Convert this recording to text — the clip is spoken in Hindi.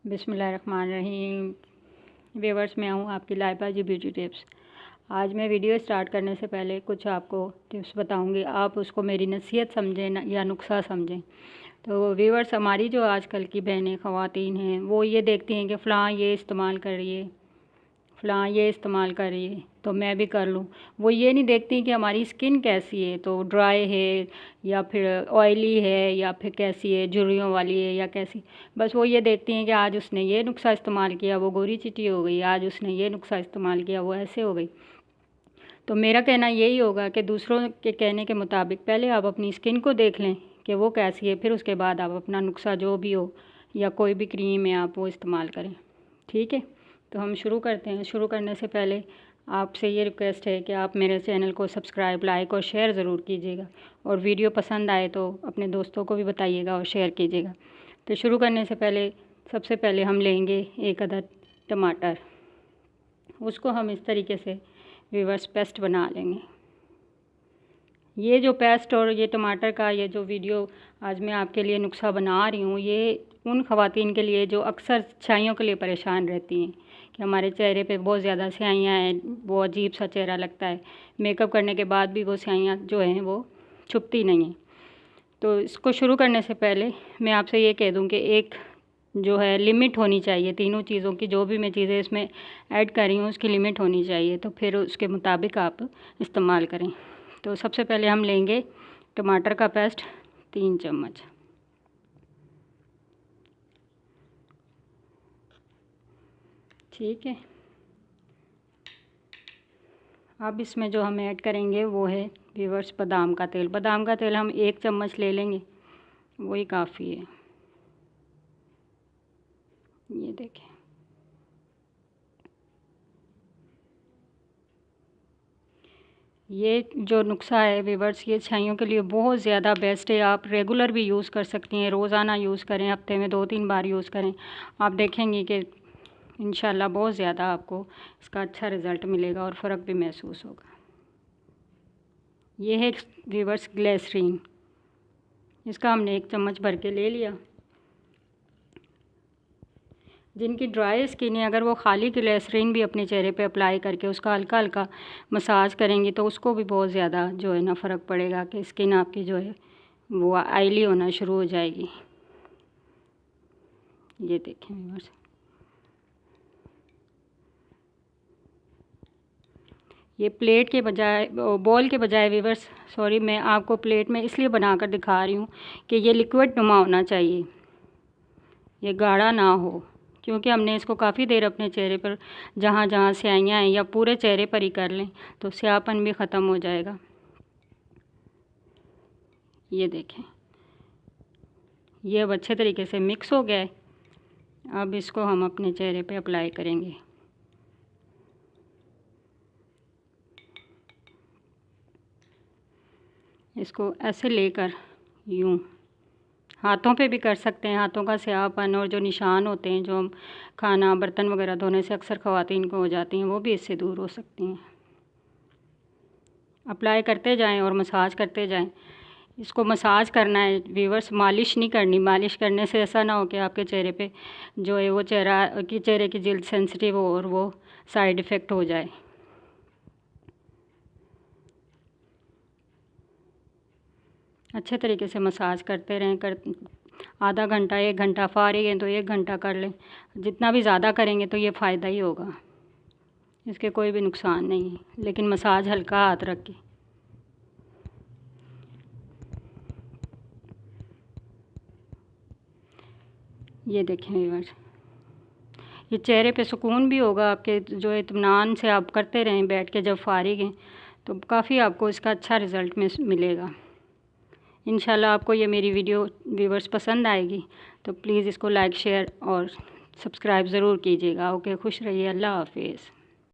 बिस्मिल्लाहिर्रहमानिर्रहीम। व्यूअर्स, मैं हूँ आपकी लाइबा जी ब्यूटी टिप्स। आज मैं वीडियो स्टार्ट करने से पहले कुछ आपको टिप्स बताऊँगी, आप उसको मेरी नसीहत समझें या नुस्खा समझें। तो व्यूअर्स, हमारी जो आजकल की बहनें ख़वातीन हैं वो ये देखती हैं कि फ़लाँ ये इस्तेमाल कर रही है, फ़लाँ ये इस्तेमाल कर रही है तो मैं भी कर लूँ। वो ये नहीं देखती कि हमारी स्किन कैसी है, तो ड्राई है या फिर ऑयली है या फिर कैसी है, झुर्रियों वाली है या कैसी। बस वो ये देखती हैं कि आज उसने ये नुस्खा इस्तेमाल किया वो गोरी चिट्टी हो गई, आज उसने ये नुस्खा इस्तेमाल किया वो ऐसे हो गई। तो मेरा कहना यही होगा कि दूसरों के कहने के मुताबिक पहले आप अपनी स्किन को देख लें कि वो कैसी है, फिर उसके बाद आप अपना नुस्खा जो भी हो या कोई भी क्रीम है आप वो इस्तेमाल करें। ठीक है, तो हम शुरू करते हैं। शुरू करने से पहले आपसे ये रिक्वेस्ट है कि आप मेरे चैनल को सब्सक्राइब, लाइक और शेयर ज़रूर कीजिएगा, और वीडियो पसंद आए तो अपने दोस्तों को भी बताइएगा और शेयर कीजिएगा। तो शुरू करने से पहले सबसे पहले हम लेंगे एक अदद टमाटर। उसको हम इस तरीके से रिवर्स पेस्ट बना लेंगे। ये जो पेस्ट और ये टमाटर का ये जो वीडियो आज मैं आपके लिए नुस्खा बना रही हूँ, ये उन ख़वातीन के लिए जो अक्सर स्याहियों के लिए परेशान रहती हैं कि हमारे चेहरे पे बहुत ज़्यादा स्याहियाँ हैं, वो अजीब सा चेहरा लगता है, मेकअप करने के बाद भी वो स्याहियाँ जो हैं वो छुपती नहीं हैं। तो इसको शुरू करने से पहले मैं आपसे ये कह दूँ कि एक जो है लिमिट होनी चाहिए, तीनों चीज़ों की जो भी मैं चीज़ें इसमें ऐड कर रही हूँ उसकी लिमिट होनी चाहिए, तो फिर उसके मुताबिक आप इस्तेमाल करें। तो सबसे पहले हम लेंगे टमाटर का पेस्ट 3 चम्मच। ठीक है, अब इसमें जो हम ऐड करेंगे वो है व्यूअर्स बादाम का तेल। बादाम का तेल हम 1 चम्मच ले लेंगे, वही काफ़ी है। ये देखें, ये जो नुस्खा है व्यूअर्स ये छाइयों के लिए बहुत ज़्यादा बेस्ट है। आप रेगुलर भी यूज़ कर सकती हैं, रोज़ाना यूज़ करें, हफ्ते में 2-3 बार यूज़ करें, आप देखेंगी कि इंशाल्लाह बहुत ज़्यादा आपको इसका अच्छा रिज़ल्ट मिलेगा और फ़र्क भी महसूस होगा। ये है व्यूअर्स ग्लिसरीन, इसका हमने 1 चम्मच भर के ले लिया। जिनकी ड्राई स्किन है, अगर वो खाली ग्लिसरीन भी अपने चेहरे पे अप्लाई करके उसका हल्का हल्का मसाज करेंगी तो उसको भी बहुत ज़्यादा जो है ना फ़र्क पड़ेगा कि स्किन आपकी जो है वो ऑयली होना शुरू हो जाएगी। ये देखें व्यूअर्स, ये प्लेट के बजाय बॉल के बजाय व्यूअर्स सॉरी, मैं आपको प्लेट में इसलिए बनाकर दिखा रही हूँ कि ये लिक्विड नुमा होना चाहिए, ये गाढ़ा ना हो, क्योंकि हमने इसको काफ़ी देर अपने चेहरे पर जहाँ जहाँ स्याहियाँ हैं या पूरे चेहरे पर ही कर लें तो स्याहपन भी ख़त्म हो जाएगा। ये देखें, ये अब अच्छे तरीके से मिक्स हो गया है। अब इसको हम अपने चेहरे पे अप्लाई करेंगे। इसको ऐसे लेकर यूँ हाथों पे भी कर सकते हैं, हाथों का स्याहपन और जो निशान होते हैं जो हम खाना बर्तन वगैरह धोने से अक्सर ख़वातीन को हो जाती हैं वो भी इससे दूर हो सकती हैं। अप्लाई करते जाएं और मसाज करते जाएं। इसको मसाज करना है व्यूअर्स, मालिश नहीं करनी। मालिश करने से ऐसा ना हो कि आपके चेहरे पे जो है वो चेहरे की जिल्द सेंसिटिव हो और वो साइड इफ़ेक्ट हो जाए। अच्छे तरीके से मसाज करते रहें, आधा घंटा 1 घंटा, फारिग हैं तो 1 घंटा कर लें। जितना भी ज़्यादा करेंगे तो ये फ़ायदा ही होगा, इसके कोई भी नुकसान नहीं है, लेकिन मसाज हल्का हाथ रख के। ये देखें व्यूअर्स, ये चेहरे पे सुकून भी होगा आपके, जो इत्मीनान से आप करते रहें बैठ के जब फारिग हैं तो काफ़ी आपको इसका अच्छा रिज़ल्ट मिलेगा। इंशाल्लाह आपको ये मेरी वीडियो व्यूअर्स पसंद आएगी तो प्लीज़ इसको लाइक, शेयर और सब्सक्राइब ज़रूर कीजिएगा। ओके, खुश रहिए, अल्लाह हाफिज़।